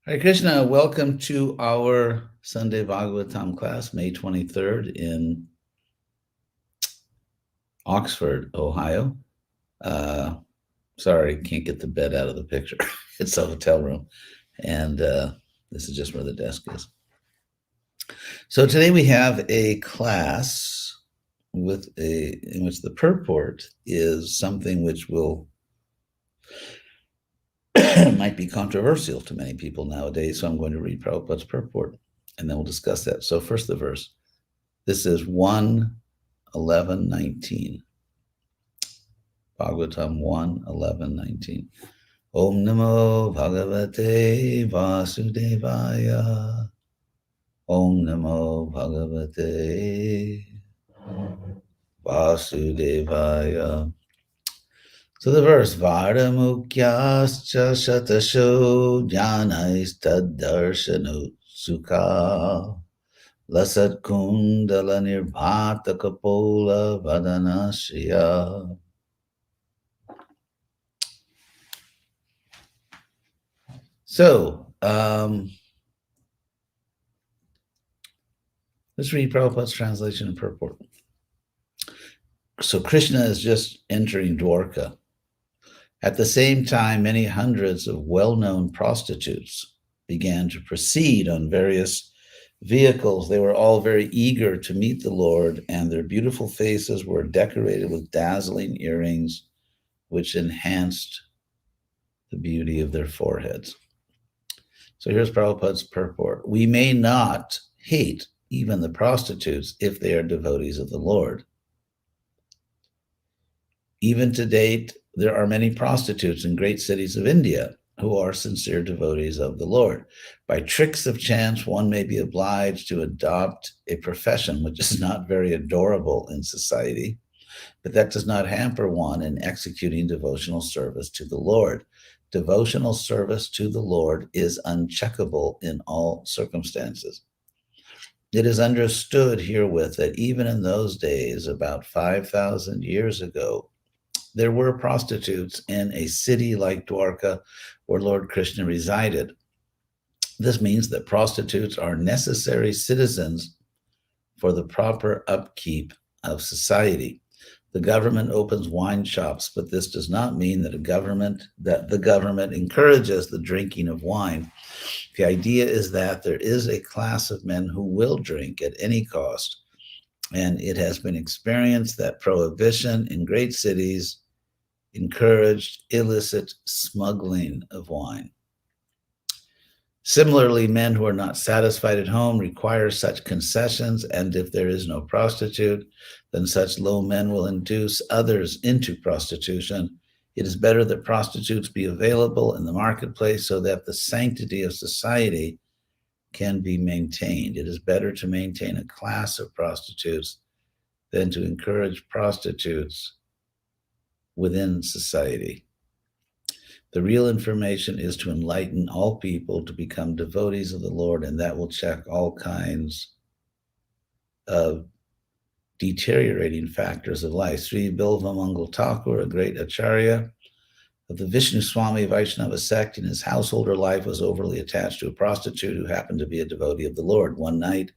Hare Krishna, welcome to our Sunday Bhagavatam class, May 23rd in Oxford, Ohio. Sorry, can't get the bed out of the picture. It's a hotel room. And this is just where the desk is. So today we have a class in which the purport is something which will might be controversial to many people nowadays. So I'm going to read Prabhupada's purport and then we'll discuss that. So first the verse. This is 1:11:19. Bhagavatam 1:11:19. Om Namo Bhagavate Vasudevaya. Om Namo Bhagavate Vasudevaya. So the verse, Varamukyascha Shatasho Janaistaddarshanu Sukha Lasat Kundala Nirbhata Kapola Vadanashriya. So, let's read Prabhupada's translation and purport. So Krishna is just entering Dwarka. At the same time, many hundreds of well-known prostitutes began to proceed on various vehicles. They were all very eager to meet the Lord, and their beautiful faces were decorated with dazzling earrings, which enhanced the beauty of their foreheads. So here's Prabhupada's purport. We may not hate even the prostitutes if they are devotees of the Lord. Even to date, there are many prostitutes in great cities of India who are sincere devotees of the Lord. By tricks of chance, one may be obliged to adopt a profession which is not very adorable in society, but that does not hamper one in executing devotional service to the Lord. Devotional service to the Lord is uncheckable in all circumstances. It is understood herewith that even in those days, about 5,000 years ago, there were prostitutes in a city like Dwarka where Lord Krishna resided. This means that prostitutes are necessary citizens for the proper upkeep of society. The government opens wine shops, but this does not mean that the government encourages the drinking of wine. The idea is that there is a class of men who will drink at any cost, and it has been experienced that prohibition in great cities encouraged illicit smuggling of wine. Similarly, men who are not satisfied at home require such concessions, and if there is no prostitute, then such low men will induce others into prostitution. It is better that prostitutes be available in the marketplace so that the sanctity of society can be maintained. It is better to maintain a class of prostitutes than to encourage prostitutes within society. The real information is to enlighten all people to become devotees of the Lord, and that will check all kinds of deteriorating factors of life. Sri Bilva Mangal Thakur, a great acharya of the Vishnu Swami Vaishnava sect, in his householder life was overly attached to a prostitute who happened to be a devotee of the Lord. One night,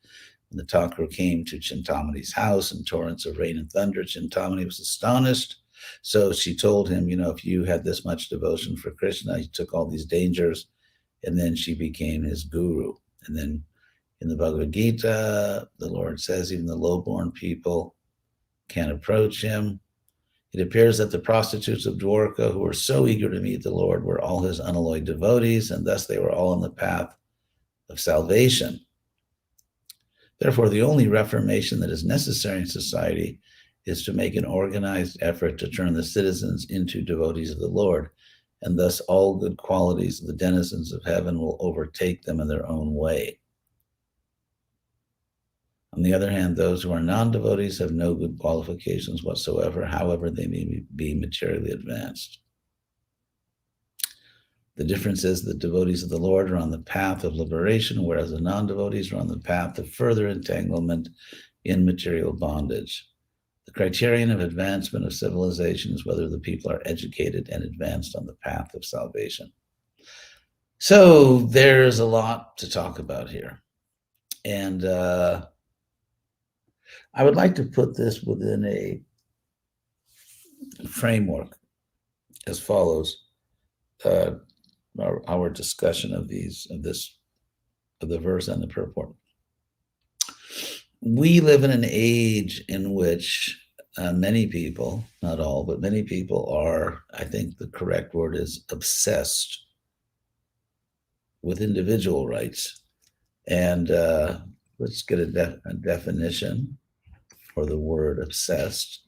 when the Thakur came to Chintamani's house in torrents of rain and thunder, Chintamani was astonished. So she told him, if you had this much devotion for Krishna, you took all these dangers, and then she became his guru. And then in the Bhagavad Gita, the Lord says even the low-born people can approach him. It appears that the prostitutes of Dwarka, who were so eager to meet the Lord, were all his unalloyed devotees, and thus they were all on the path of salvation. Therefore, the only reformation that is necessary in society is to make an organized effort to turn the citizens into devotees of the Lord, and thus all good qualities of the denizens of heaven will overtake them in their own way. On the other hand, those who are non-devotees have no good qualifications whatsoever, however they may be materially advanced. The difference is that devotees of the Lord are on the path of liberation, whereas the non-devotees are on the path of further entanglement in material bondage. The criterion of advancement of civilization is whether the people are educated and advanced on the path of salvation. So there's a lot to talk about here. And I would like to put this within a framework as follows. Our discussion of the verse and the purport. We live in an age in which many people, not all, but many people are, I think the correct word is obsessed with individual rights. And let's get a definition for the word obsessed.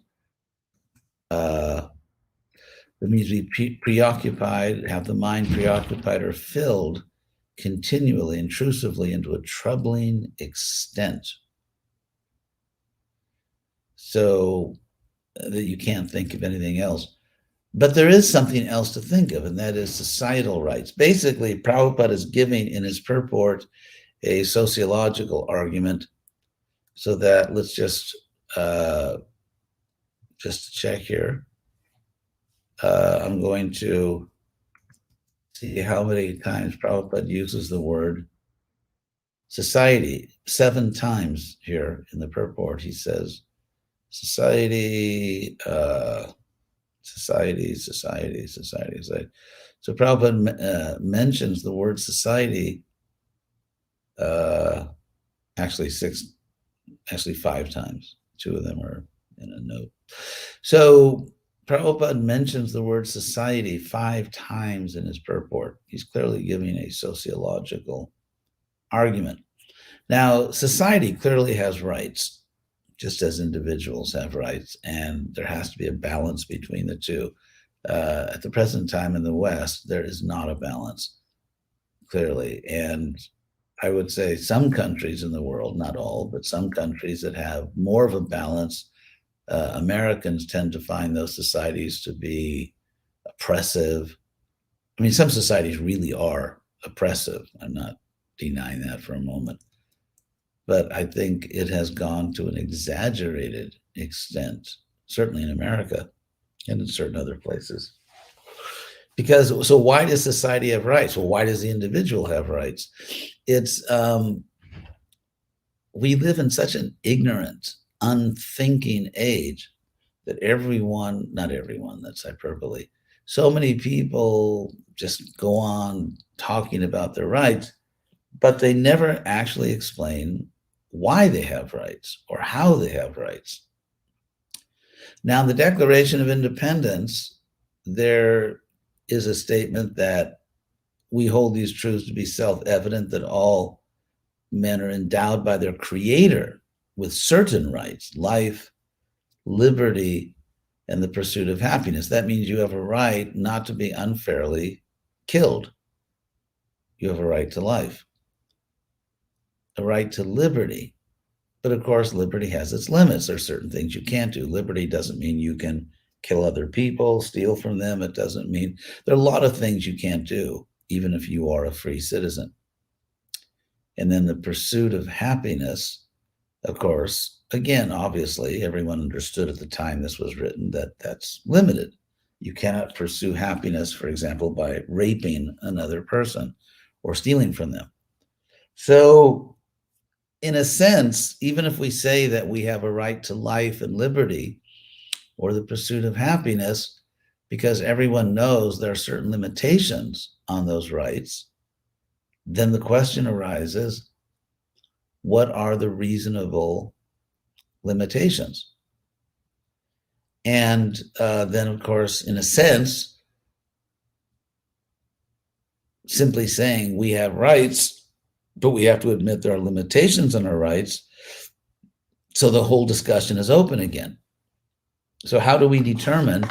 It means to be preoccupied, have the mind preoccupied or filled continually, intrusively into a troubling extent. So that you can't think of anything else. But there is something else to think of, and that is societal rights. Basically, Prabhupada is giving in his purport a sociological argument, so that let's just check here. I'm going to see how many times Prabhupada uses the word society. 7 times here in the purport, he says, society, society. So Prabhupada mentions the word society actually 5 times. 2 of them are in a note. So Prabhupada mentions the word society 5 times in his purport. He's clearly giving a sociological argument. Now, society clearly has rights, just as individuals have rights, and there has to be a balance between the two. At the present time in the West, there is not a balance, clearly. And I would say some countries in the world, not all, but some countries that have more of a balance, Americans tend to find those societies to be oppressive. I mean, some societies really are oppressive. I'm not denying that for a moment. But I think it has gone to an exaggerated extent, certainly in America and in certain other places. Because, so why does society have rights? Well, why does the individual have rights? It's, we live in such an ignorant, unthinking age that everyone, not everyone, that's hyperbole, so many people just go on talking about their rights, but they never actually explain why they have rights or how they have rights. Now, in the Declaration of Independence, there is a statement that we hold these truths to be self-evident, that all men are endowed by their creator with certain rights: life, liberty, and the pursuit of happiness. That means you have a right not to be unfairly killed. You have a right to life, a right to liberty. But of course, liberty has its limits. There are certain things you can't do. Liberty doesn't mean you can kill other people, steal from them. It doesn't mean, there are a lot of things you can't do, even if you are a free citizen. And then the pursuit of happiness, of course, again, obviously, everyone understood at the time this was written that that's limited. You cannot pursue happiness, for example, by raping another person or stealing from them. So, in a sense, even if we say that we have a right to life and liberty or the pursuit of happiness, because everyone knows there are certain limitations on those rights, then the question arises, what are the reasonable limitations? And then, of course, in a sense, simply saying we have rights, but we have to admit there are limitations on our rights, so the whole discussion is open again. So how do we determine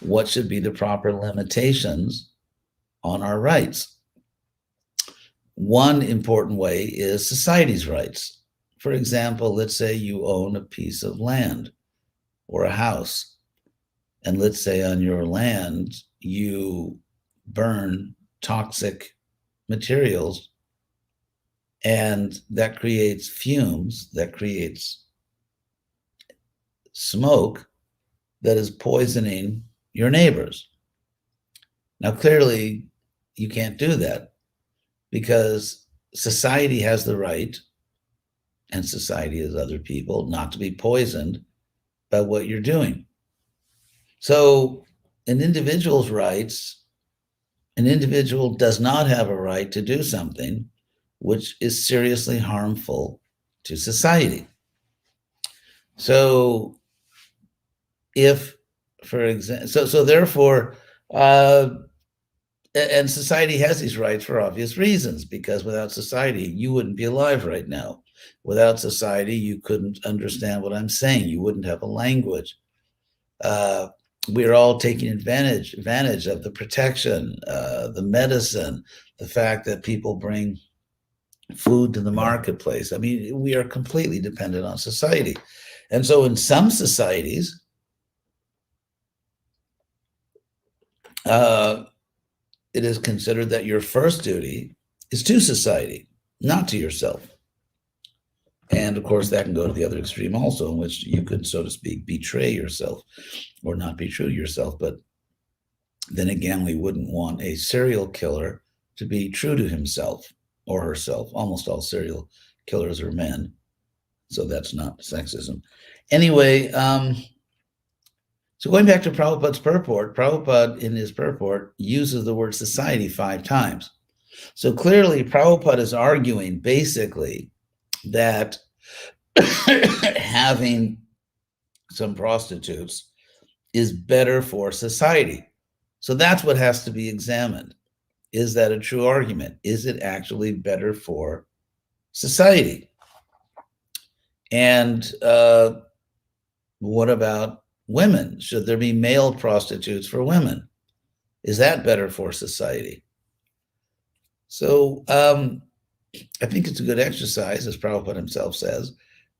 what should be the proper limitations on our rights? One important way is society's rights. For example, let's say you own a piece of land or a house, and let's say on your land you burn toxic materials, and that creates fumes, that creates smoke that is poisoning your neighbors. Now, clearly, you can't do that. because society has the right, and society is other people, not to be poisoned by what you're doing. So an individual's rights, an individual does not have a right to do something which is seriously harmful to society. So if, for example, so therefore, and society has these rights for obvious reasons, because without society, you wouldn't be alive right now. Without society, you couldn't understand what I'm saying. You wouldn't have a language. We're all taking advantage of the protection, the medicine, the fact that people bring food to the marketplace. I mean, we are completely dependent on society. And so in some societies, it is considered that your first duty is to society, not to yourself. And of course, that can go to the other extreme also, in which you could, so to speak, betray yourself or not be true to yourself. But then again, we wouldn't want a serial killer to be true to himself or herself. Almost all serial killers are men, so that's not sexism. Anyway, so going back to Prabhupada's purport, Prabhupada in his purport uses the word society 5 times. So clearly, Prabhupada is arguing basically that having some prostitutes is better for society. So that's what has to be examined. Is that a true argument? Is it actually better for society? And what about women? Should there be male prostitutes for women? Is that better for society? So I think it's a good exercise, as Prabhupada himself says,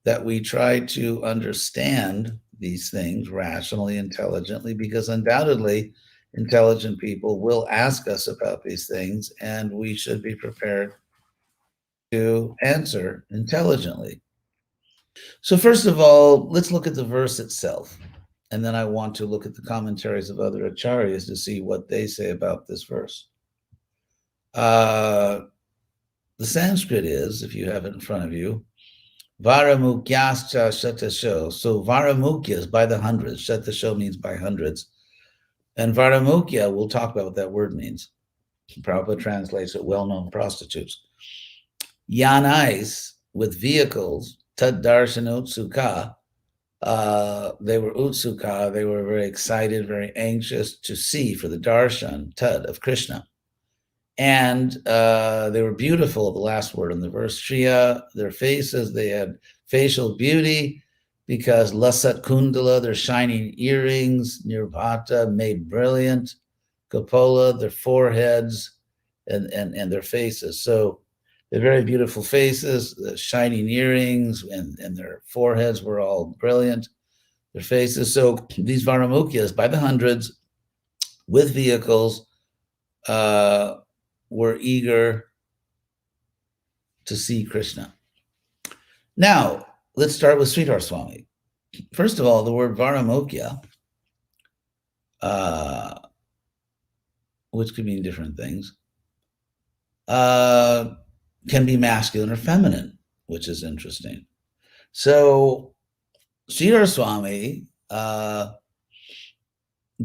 that we try to understand these things rationally, intelligently, because undoubtedly intelligent people will ask us about these things, and we should be prepared to answer intelligently. So first of all, let's look at the verse itself. And then I want to look at the commentaries of other acharyas to see what they say about this verse. The Sanskrit is, if you have it in front of you, Varamukyascha shatasho. So Varamukya is by the hundreds. Shatasho means by hundreds. And Varamukya, we'll talk about what that word means. Prabhupada translates it well-known prostitutes. Yanais, with vehicles, tad darshan utsuka. They were utsuka, they were very excited, very anxious to see for the darshan, tad, of Krishna. And they were beautiful, the last word in the verse, Shriya, their faces, they had facial beauty, because Lasat Kundala, their shining earrings, Nirbhata, made brilliant, Kapola, their foreheads, and their faces. So they're very beautiful faces, the shining earrings, and their foreheads were all brilliant, their faces. So these Varamukyas, by the hundreds, with vehicles, were eager to see Krishna. Now, let's start with Sridhar Swami. First of all, the word Varamukya, which could mean different things, can be masculine or feminine, which is interesting. So Sridhar Swami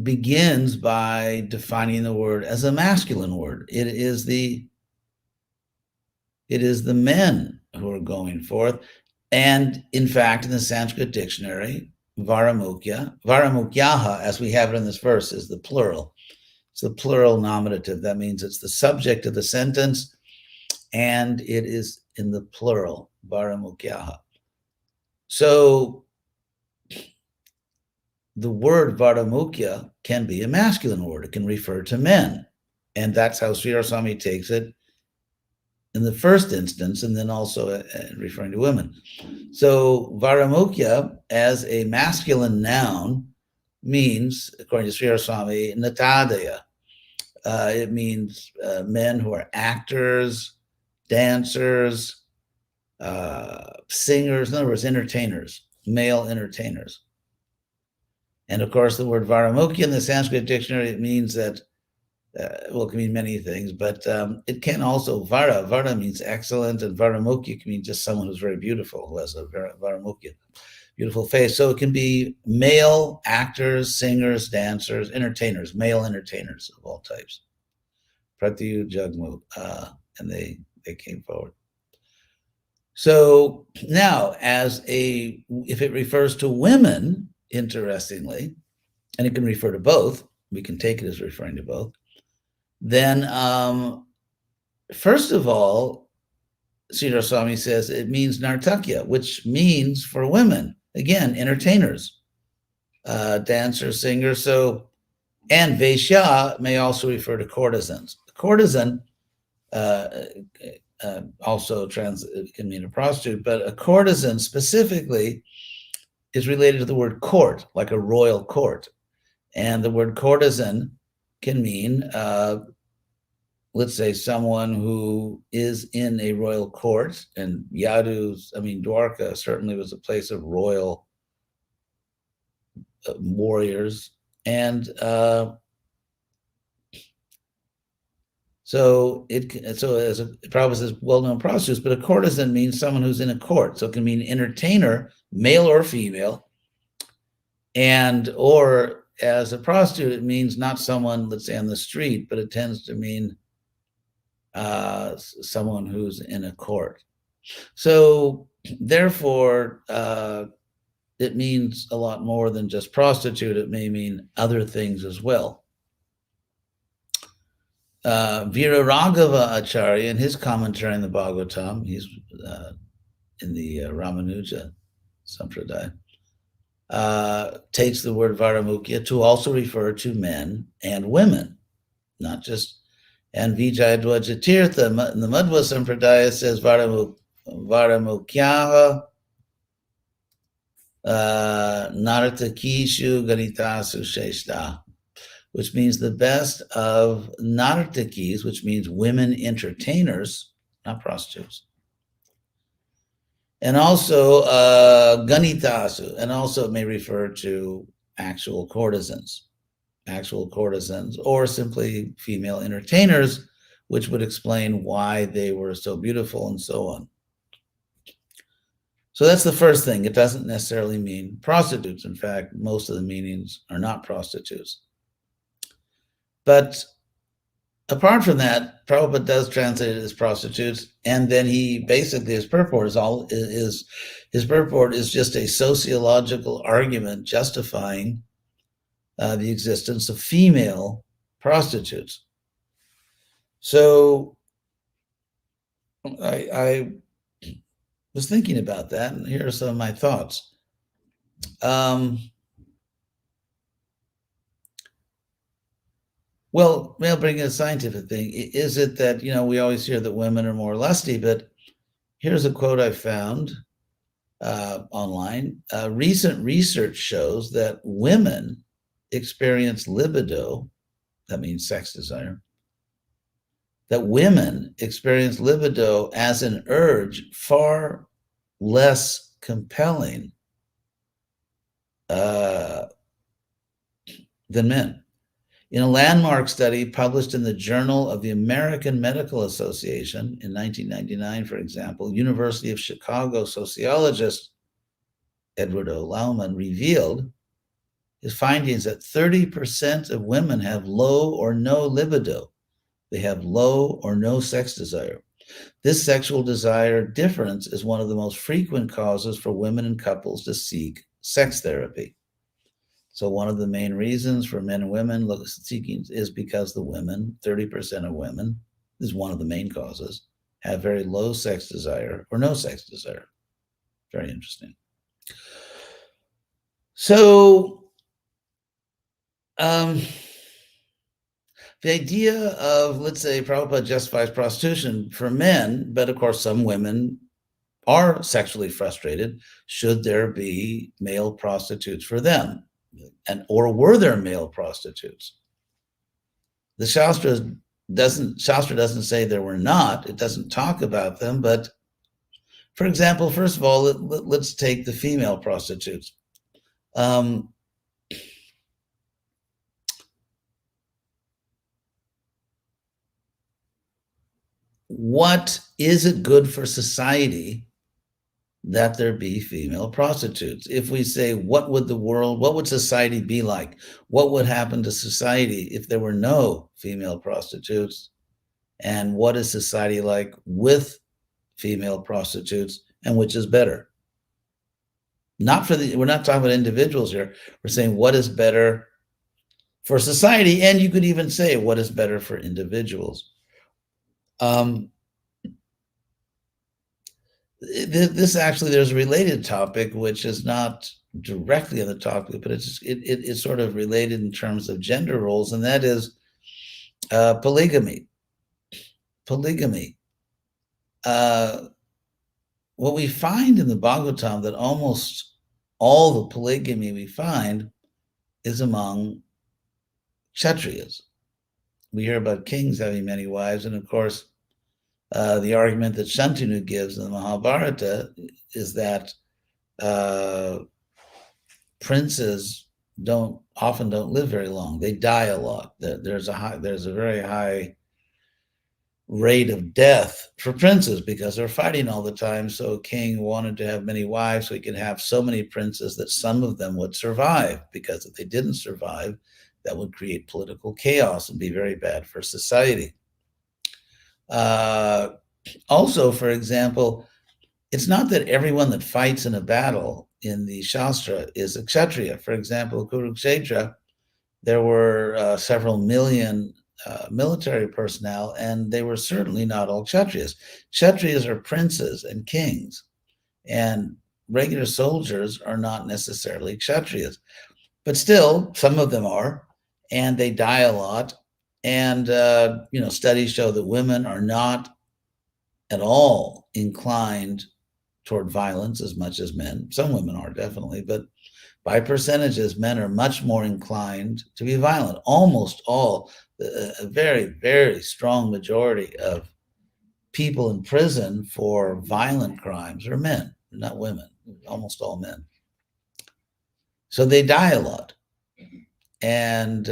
begins by defining the word as a masculine word. It is the men who are going forth. And in fact, in the Sanskrit dictionary, Varamukyaha, as we have it in this verse, is the plural. It's the plural nominative. That means it's the subject of the sentence, and it is in the plural, Varamukyaha. So the word Varamukya can be a masculine word. It can refer to men. And that's how Sridhar Swami takes it in the first instance, and then also referring to women. So Varamukya, as a masculine noun, means, according to Sridhar Swami, Natadaya. It means men who are actors, dancers, singers, in other words, entertainers, male entertainers. And of course, the word Varamukya in the Sanskrit dictionary, it means that Well, it can mean many things, but it can also, vara means excellent, and varamukya can mean just someone who's very beautiful, who has a varamukya, beautiful face. So it can be male actors, singers, dancers, entertainers, male entertainers of all types. Pratyu Jagmu, and they came forward. So now, if it refers to women, interestingly, and it can refer to both, we can take it as referring to both, then first of all, Sridhar Swami says it means nartakya, which means for women, again, entertainers, dancers, singers. So, and Vaishya may also refer to courtesans. Courtesan also can mean a prostitute, but a courtesan specifically is related to the word court, like a royal court. And the word courtesan can mean, let's say, someone who is in a royal court. And Dwarka certainly was a place of royal warriors. And so as Prabhupada says, well-known prostitutes, but a courtesan means someone who's in a court. So it can mean entertainer, male or female, or as a prostitute, it means not someone, let's say, on the street, but it tends to mean someone who's in a court. So therefore, it means a lot more than just prostitute. It may mean other things as well. Viraraghava Acharya, in his commentary on the Bhagavatam, he's in the Ramanuja Sampradaya, takes the word varamukya to also refer to men and women, not just. And Vijayadwaja Tirtha in the Madhva Sampradaya says varamukyaha nartakishu ganitasu sheshta, which means the best of nartakis, which means women entertainers, not prostitutes. And also ganitasu, and also it may refer to actual courtesans, or simply female entertainers, which would explain why they were so beautiful and so on. So that's the first thing. It doesn't necessarily mean prostitutes. In fact, most of the meanings are not prostitutes. But apart from that, Prabhupada does translate it as prostitutes, and then he basically, his purport is just a sociological argument justifying the existence of female prostitutes. So I was thinking about that, and here are some of my thoughts. Well, bring in a scientific thing. Is it that, we always hear that women are more lusty, but here's a quote I found online. Recent research shows that women experience libido, that means sex desire, that women experience libido as an urge far less compelling than men. In a landmark study published in the Journal of the American Medical Association in 1999, for example, University of Chicago sociologist Edward O. Lauman revealed his findings that 30% of women have low or no libido. They have low or no sex desire. This sexual desire difference is one of the most frequent causes for women and couples to seek sex therapy. So one of the main reasons for men and women seeking is because the women, 30% of women, is one of the main causes, have very low sex desire or no sex desire. Very interesting. So the idea of, let's say, Prabhupada justifies prostitution for men, but of course some women are sexually frustrated. Should there be male prostitutes for them? Or were there male prostitutes? The Shastra doesn't say there were not. It doesn't talk about them. But for example, first of all, let's take the female prostitutes. what is it good for society that there be female prostitutes? If we say, what would society be like? What would happen to society if there were no female prostitutes? And what is society like with female prostitutes, and which is better? We're not talking about individuals here. We're saying what is better for society, and you could even say what is better for individuals. This actually, there's a related topic which is not directly on the topic, but it's sort of related in terms of gender roles, and that is polygamy. Polygamy. What we find in the Bhagavatam, that almost all the polygamy we find is among Kshatriyas. We hear about kings having many wives, and of course, the argument that Shantanu gives in the Mahabharata is that princes often don't live very long. They die a lot. There's a very high rate of death for princes because they're fighting all the time. So a king wanted to have many wives so he could have so many princes that some of them would survive, because if they didn't survive, that would create political chaos and be very bad for society. Also, for example, it's not that everyone that fights in a battle in the Shastra is a Kshatriya. For example, Kurukshetra, there were several million military personnel, and they were certainly not all Kshatriyas. Kshatriyas are princes and kings, and regular soldiers are not necessarily Kshatriyas. But still, some of them are, and they die a lot. And, studies show that women are not at all inclined toward violence as much as men. Some women are, definitely, but by percentages, men are much more inclined to be violent. Almost all, a very, very strong majority of people in prison for violent crimes are men, not women, almost all men. So they die a lot. And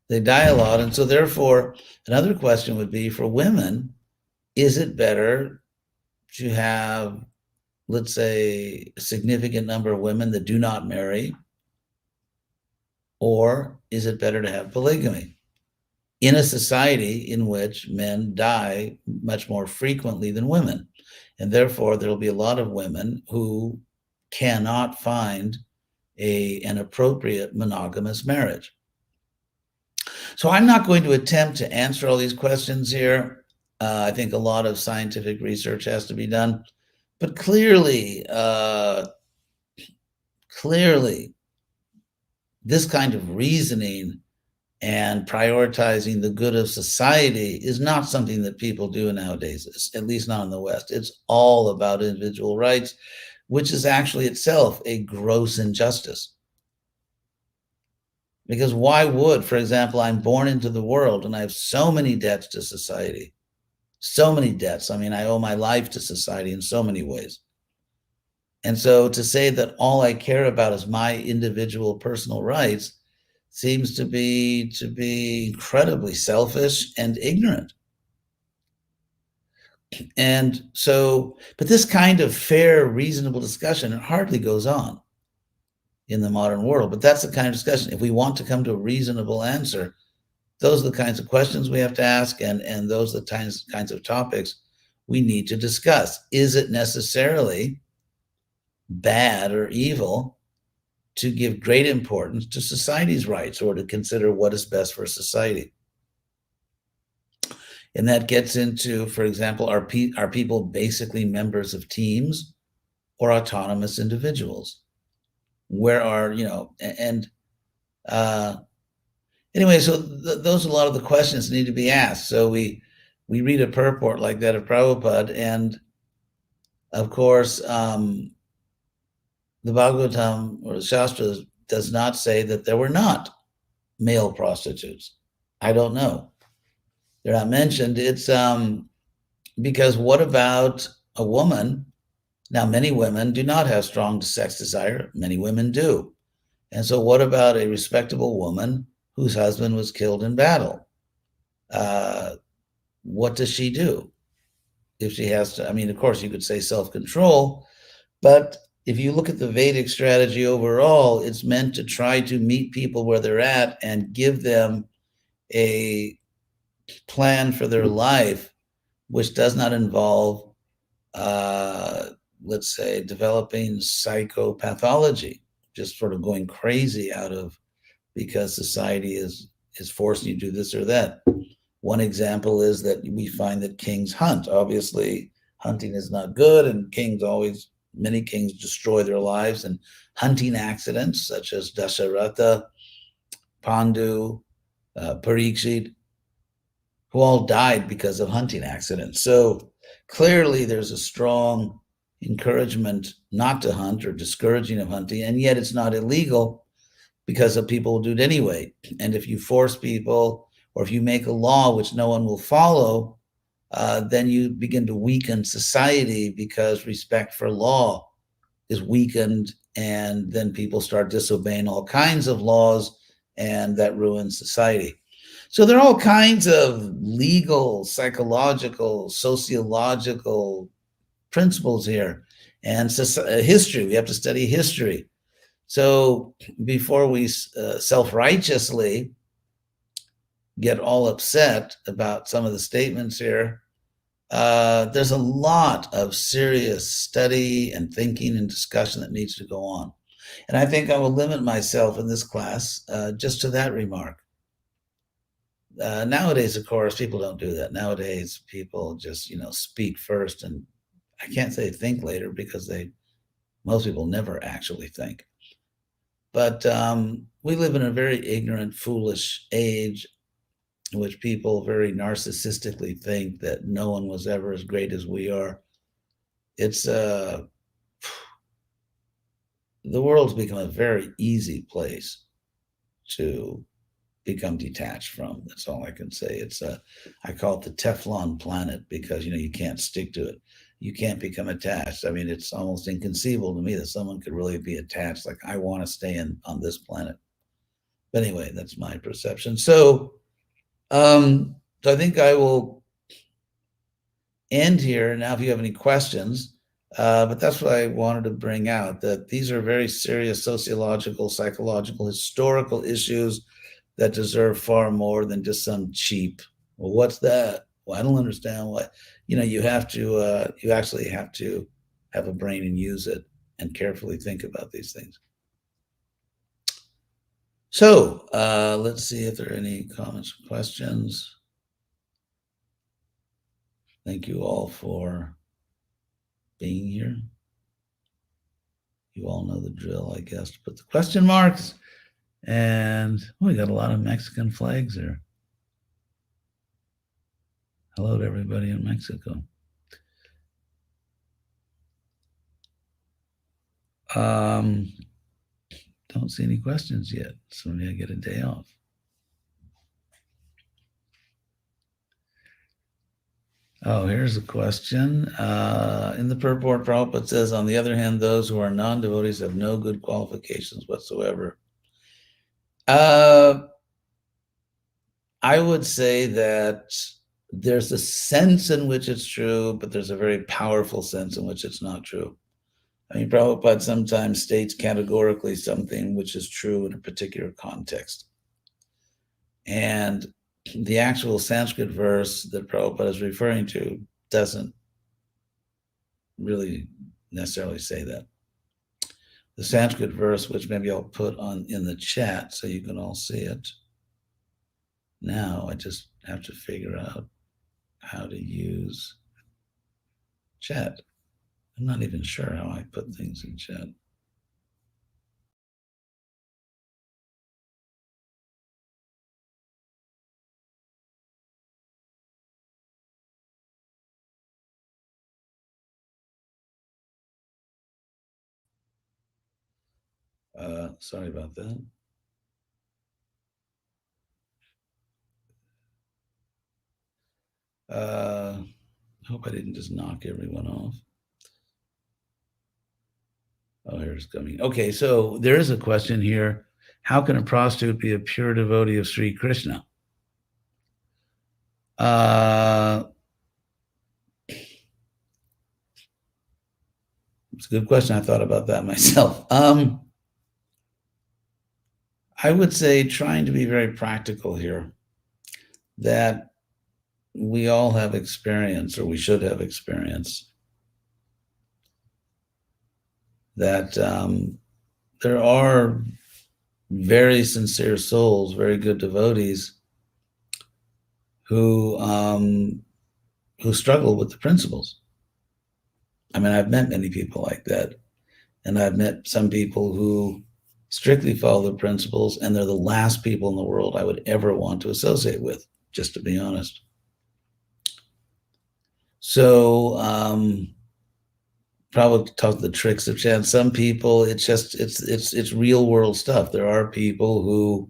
and so therefore, another question would be, for women, is it better to have, let's say, a significant number of women that do not marry, or is it better to have polygamy in a society in which men die much more frequently than women? And therefore, there will be a lot of women who cannot find an appropriate monogamous marriage. So I'm not going to attempt to answer all these questions here. I think a lot of scientific research has to be done. But clearly, this kind of reasoning and prioritizing the good of society is not something that people do nowadays, at least not in the West. It's all about individual rights, which is actually itself a gross injustice. Because why would, for example, I'm born into the world and I have so many debts to society, so many debts. I mean, I owe my life to society in so many ways. And so to say that all I care about is my individual personal rights seems to be incredibly selfish and ignorant. And so, but this kind of fair, reasonable discussion hardly goes on in the modern world. But that's the kind of discussion. If we want to come to a reasonable answer, those are the kinds of questions we have to ask, and those are the kinds of topics we need to discuss. Is it necessarily bad or evil to give great importance to society's rights, or to consider what is best for society? And that gets into, for example, are people basically members of teams or autonomous individuals? Where are, anyway, so those are a lot of the questions that need to be asked. So we read a purport like that of Prabhupada, and of course, the Bhagavatam or the Shastras does not say that there were not male prostitutes. I don't know. They're not mentioned. It's because what about a woman? Now, many women do not have strong sex desire. Many women do. And so what about a respectable woman whose husband was killed in battle? what does she do? If she has to, I mean, of course, you could say self-control, but if you look at the Vedic strategy overall, it's meant to try to meet people where they're at and give them a plan for their life, which does not involve, uh, let's say, developing psychopathology, just sort of going crazy out of because society is forcing you to do this or that. One example is that we find that kings hunt. Obviously, hunting is not good, and many kings destroy their lives in hunting accidents, such as Dasharatha, Pandu, Parikshit, who all died because of hunting accidents. So clearly, there's a strong encouragement not to hunt or discouraging of hunting, and yet it's not illegal because of people will do it anyway. And if you force people, or if you make a law which no one will follow, then you begin to weaken society because respect for law is weakened, and then people start disobeying all kinds of laws, and that ruins society. So there are all kinds of legal, psychological, sociological principles here, and history. We have to study history. So before we self-righteously get all upset about some of the statements here, there's a lot of serious study and thinking and discussion that needs to go on. And I think I will limit myself in this class just to that remark. Nowadays, of course, people don't do that. Nowadays, people just, speak first, and I can't say think later because most people never actually think. But we live in a very ignorant, foolish age in which people very narcissistically think that no one was ever as great as we are. It's the world's become a very easy place to become detached from. That's all I can say. I call it the Teflon planet because you can't stick to it. You can't become attached. I mean, it's almost inconceivable to me that someone could really be attached. Like, I want to stay on this planet. But anyway, that's my perception. So I think I will end here. Now, if you have any questions, but that's what I wanted to bring out, that these are very serious sociological, psychological, historical issues that deserve far more than just some cheap, well, what's that? Well, I don't understand why. You actually have to have a brain and use it and carefully think about these things. So let's see if there are any comments or questions. Thank you all for being here. You all know the drill, I guess, to put the question marks. And we got a lot of Mexican flags there. Hello to everybody in Mexico. Don't see any questions yet, so maybe I get a day off. Oh, here's a question. In the purport, Prabhupada says, on the other hand, those who are non-devotees have no good qualifications whatsoever. I would say that there's a sense in which it's true, but there's a very powerful sense in which it's not true. I mean, Prabhupada sometimes states categorically something which is true in a particular context. And the actual Sanskrit verse that Prabhupada is referring to doesn't really necessarily say that. The Sanskrit verse, which maybe I'll put in the chat so you can all see it. Now I just have to figure out how to use chat. I'm not even sure how I put things in chat. Sorry about that. Hope I didn't just knock everyone off. Oh, here's coming. Okay, so there is a question here. How can a prostitute be a pure devotee of Sri Krishna? Uh, it's a good question. I thought about that myself. I would say, trying to be very practical here, that we all have experience, or we should have experience, that there are very sincere souls, very good devotees who struggle with the principles. I mean, I've met many people like that, and I've met some people who strictly follow the principles, and they're the last people in the world I would ever want to associate with, just to be honest. So probably talk the tricks of chance. Some people, it's real world stuff. There are people who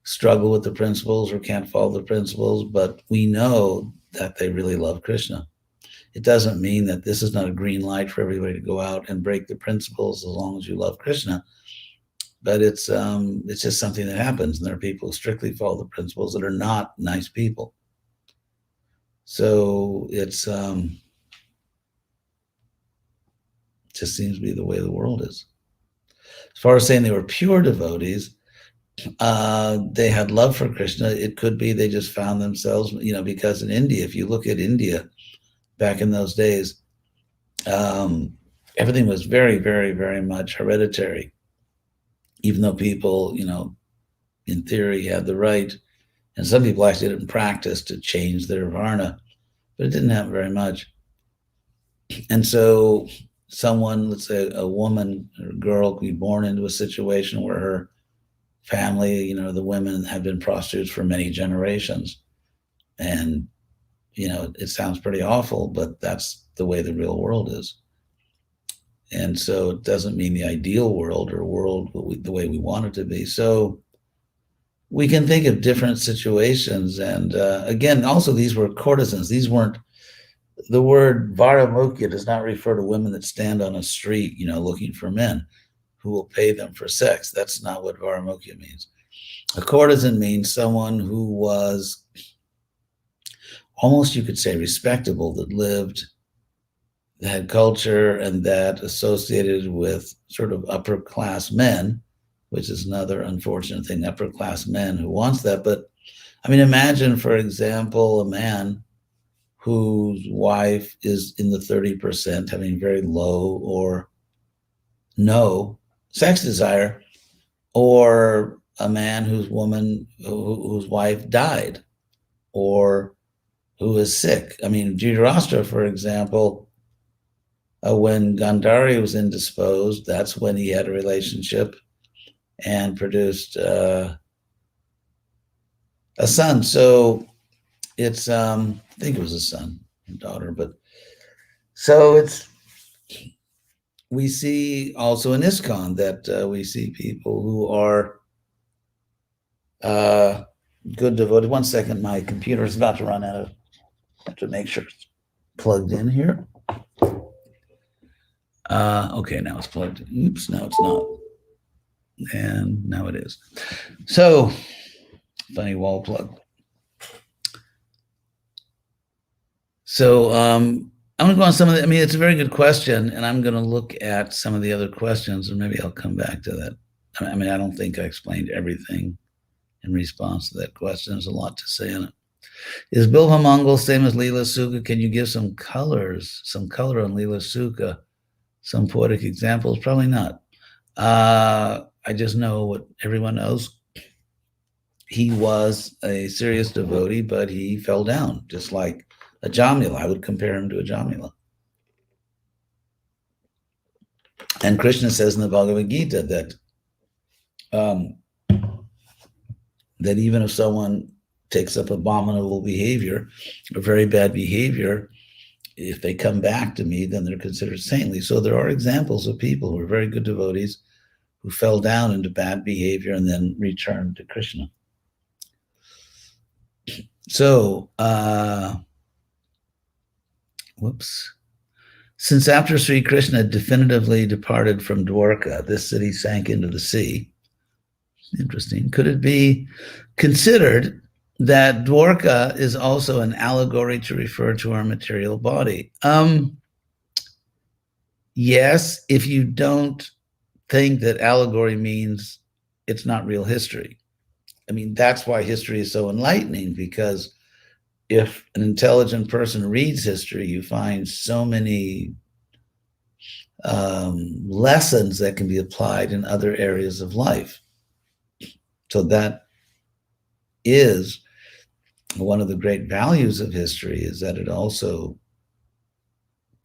struggle with the principles or can't follow the principles, but we know that they really love Krishna. It doesn't mean that this is not a green light for everybody to go out and break the principles as long as you love Krishna. But it's just something that happens, and there are people who strictly follow the principles that are not nice people. So it's just seems to be the way the world is. As far as saying they were pure devotees, they had love for Krishna. It could be they just found themselves, because in India, if you look at India back in those days, everything was very, very, very much hereditary. Even though people, in theory had the right, and some people actually didn't practice to change their varna, but it didn't happen very much. And so someone, let's say a woman or a girl, could be born into a situation where her family, the women have been prostitutes for many generations. And, it sounds pretty awful, but that's the way the real world is. And so it doesn't mean the ideal world or world the way we want it to be. So we can think of different situations. And again, also these were courtesans. These weren't, the word varamukya does not refer to women that stand on a street, looking for men who will pay them for sex. That's not what varamukya means. A courtesan means someone who was almost, you could say, respectable, that lived, that had culture, and that associated with sort of upper class men, which is another unfortunate thing, upper class men who wants that. But I mean, imagine, for example, a man whose wife is in the 30%, having very low or no sex desire, or a man whose wife died, or who is sick. I mean, Dhritarashtra, for example, when Gandhari was indisposed, that's when he had a relationship and produced a son. So it's, I think it was a son and daughter, but so we see also in ISKCON that we see people who are good devoted. One second, my computer is about to run out of, I have to make sure it's plugged in here. Okay, now it's plugged in. Oops, no, it's not. And now it is. So, funny wall plug. So, I'm going to go on some of the, it's a very good question, and I'm going to look at some of the other questions, and maybe I'll come back to that. I don't think I explained everything in response to that question. There's a lot to say on it. Is Bilha Mangal same as Leela Sukha? Can you give some color on Leela Sukha? Some poetic examples? Probably not. I just know what everyone knows. He was a serious devotee, but he fell down, just like a Jamila. I would compare him to a Jamila. And Krishna says in the Bhagavad Gita that that even if someone takes up abominable behavior or very bad behavior, if they come back to me, then they're considered saintly. So there are examples of people who are very good devotees who fell down into bad behavior and then returned to Krishna. So, since after Sri Krishna definitively departed from Dwarka, this city sank into the sea. Interesting. Could it be considered that Dwarka is also an allegory to refer to our material body. Yes, if you don't think that allegory means it's not real history. I mean, that's why history is so enlightening, because if an intelligent person reads history, you find so many lessons that can be applied in other areas of life. So that is one of the great values of history, is that it also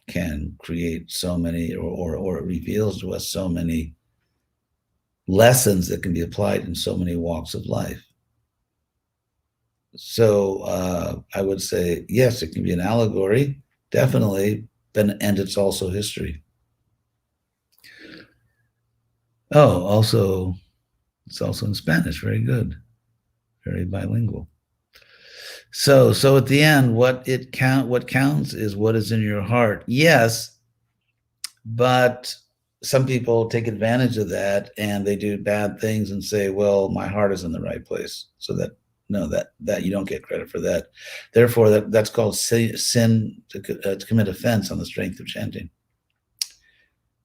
can create so many, or it reveals to us so many lessons that can be applied in so many walks of life. So I would say, yes, it can be an allegory, definitely, and it's also history. Oh, also, it's also in Spanish. Very good. Very bilingual. So at the end, what counts is what is in your heart. Yes, but some people take advantage of that and they do bad things and say, well, my heart is in the right place. So that you don't get credit for that. Therefore, that's called sin, to commit offense on the strength of chanting.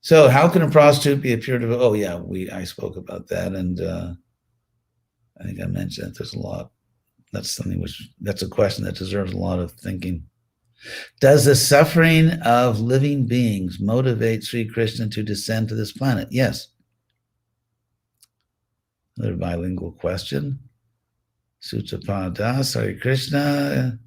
So how can a prostitute be a pure devotee? Oh yeah, I spoke about that, and I think I mentioned it. There's a lot. That's a question that deserves a lot of thinking. Does the suffering of living beings motivate Sri Krishna to descend to this planet? Yes. Another bilingual question. Sutapada, Hare Krishna.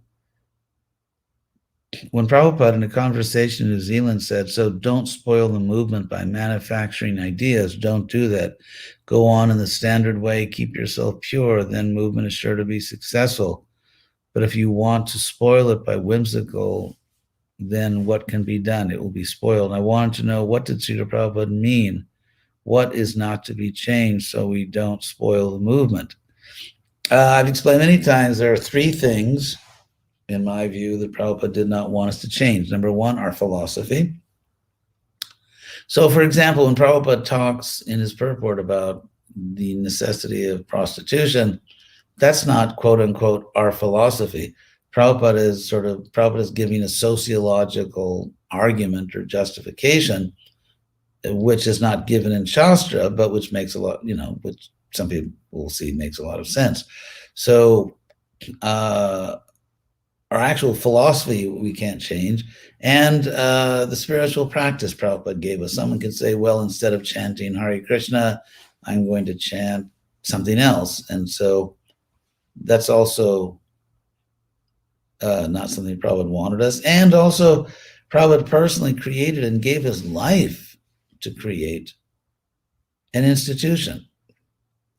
When Prabhupada in a conversation in New Zealand said, so don't spoil the movement by manufacturing ideas, don't do that. Go on in the standard way, keep yourself pure, then movement is sure to be successful. But if you want to spoil it by whimsical, then what can be done? It will be spoiled. I wanted to know, what did Srila Prabhupada mean? What is not to be changed so we don't spoil the movement? I've explained many times there are three things, in my view, that Prabhupada did not want us to change. Number one, our philosophy. So, for example, when Prabhupada talks in his purport about the necessity of prostitution, that's not, quote unquote, our philosophy. Prabhupada is giving a sociological argument or justification, which is not given in Shastra, but which makes a lot, which some people will see makes a lot of sense. So our actual philosophy we can't change, and the spiritual practice Prabhupada gave us. Someone can say, well, instead of chanting Hare Krishna, I'm going to chant something else. And so that's also not something Prabhupada wanted us. And also, Prabhupada personally created and gave his life to create an institution.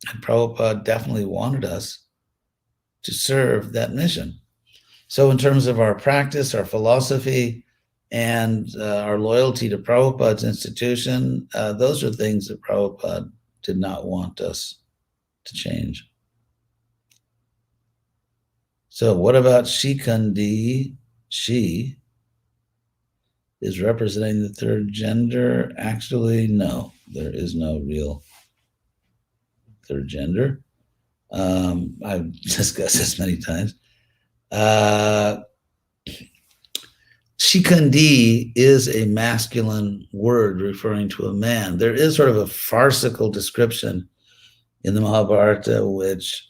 And Prabhupada definitely wanted us to serve that mission. So in terms of our practice, our philosophy, and our loyalty to Prabhupada's institution, those are things that Prabhupada did not want us to change. So what about Shikandi? She is representing the third gender. Actually, no, there is no real third gender. I've discussed this many times. Shikandi is a masculine word referring to a man. There is sort of a farcical description in the Mahabharata, which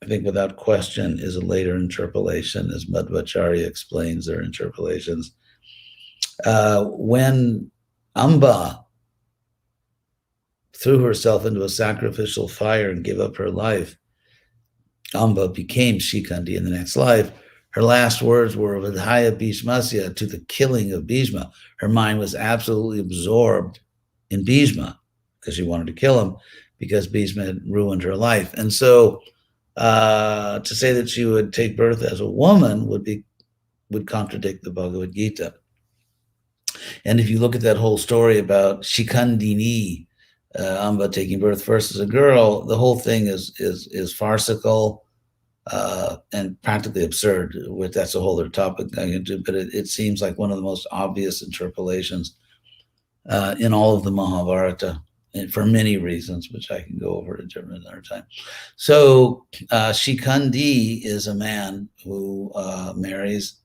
I think without question is a later interpolation, as Madhvacharya explains their interpolations. When Amba threw herself into a sacrificial fire and gave up her life, Amba became Shikandi in the next life. Her last words were Vidhaya Bhishmasya, to the killing of Bhishma. Her mind was absolutely absorbed in Bhishma because she wanted to kill him, because Bhishma had ruined her life. And so to say that she would take birth as a woman would contradict the Bhagavad Gita. And if you look at that whole story about Shikandini, Amba taking birth first as a girl, the whole thing is farcical and practically absurd. That's a whole other topic I can do, but it seems like one of the most obvious interpolations in all of the Mahabharata. and for many reasons, which I can go over at another time. So Shikandi is a man who marries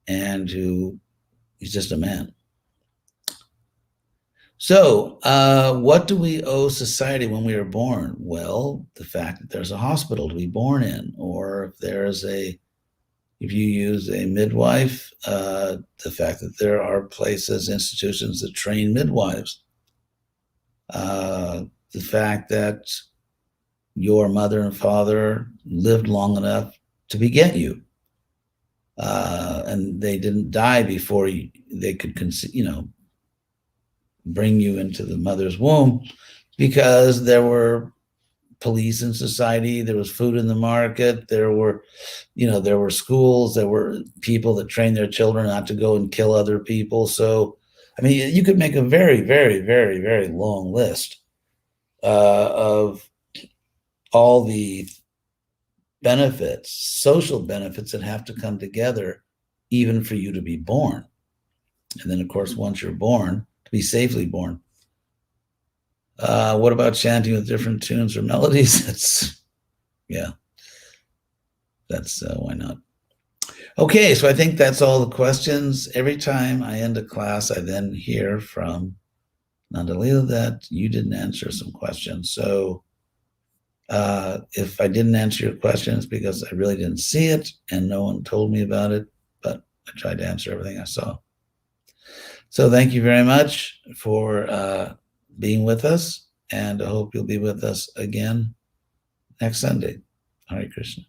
and who is just a man. So what do we owe society when we are born? Well, the fact that there's a hospital to be born in, or if you use a midwife, the fact that there are places, institutions that train midwives, the fact that your mother and father lived long enough to beget you, and they didn't die before they could bring you into the mother's womb, because there were police in society, there was food in the market, there were schools, there were people that trained their children not to go and kill other people. So, I mean, you could make a very, very, very, very long list of all the benefits, social benefits that have to come together even for you to be born. And then, of course, once you're born, to be safely born. What about chanting with different tunes or melodies? That's why not? Okay, so I think that's all the questions. Every time I end a class, I then hear from Nandalila that you didn't answer some questions. So if I didn't answer your questions, because I really didn't see it and no one told me about it, but I tried to answer everything I saw. So thank you very much for being with us, and I hope you'll be with us again next Sunday. Hare Krishna.